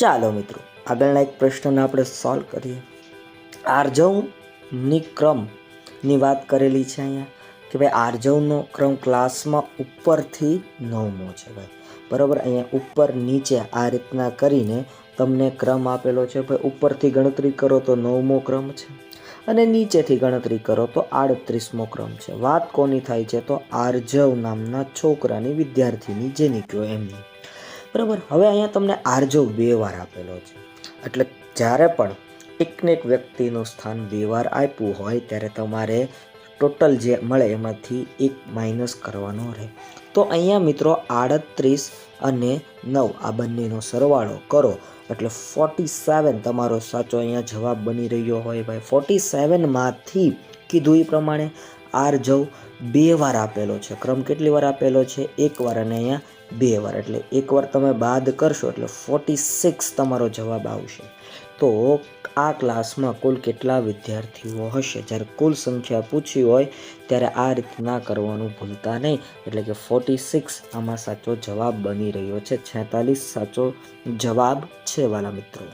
ચાલો મિત્રો, આગળના એક પ્રશ્નને આપણે સોલ્વ કરીએ. આર્જવની ક્રમની વાત કરેલી છે અહીંયા કે ભાઈ આર્જવનો ક્રમ ક્લાસમાં ઉપરથી 9મો છે ભાઈ, બરાબર. અહીંયા ઉપર નીચે આ રીતના કરીને તમને ક્રમ આપેલો છે ભાઈ. ઉપરથી ગણતરી કરો તો 9મો ક્રમ છે અને નીચેથી ગણતરી કરો તો 38મો ક્રમ છે. વાત કોની થાય છે? તો આર્જવ નામના છોકરાની, વિદ્યાર્થીની, જેની કહો એમની, બરાબર. હવે અહીંયા તમને આર્જવ 2 વાર આપેલો છે, એટલે જ્યારે પણ એકને એક વ્યક્તિનું સ્થાન 2 વાર આપ્યું હોય ત્યારે તમારે ટોટલ જે મળે એમાંથી 1 માઇનસ કરવાનો રહે. તો અહીંયા મિત્રો 38 અને 9 આ બંનેનો સરવાળો કરો એટલે 47 તમારો સાચો અહીંયા જવાબ બની રહ્યો હોય ભાઈ. 47માંથી કીધું એ પ્રમાણે આર્જવ 2 વાર આપેલો છે. ક્રમ કેટલી વાર આપેલો છે? 1 વાર અને અહીંયા 2 વાર, એટલે 1 વાર તમે બાદ કરશો એટલે 46 તમારો જવાબ આવશે. તો આ ક્લાસમાં કુલ કેટલા વિદ્યાર્થીઓ હશે? જ્યારે કુલ સંખ્યા પૂછી હોય ત્યારે આ રીતના કરવાનું ભૂલતા નહીં. એટલે કે 46 આમાં સાચો જવાબ બની રહ્યો છે. 46 સાચો જવાબ છે વાલા મિત્રો.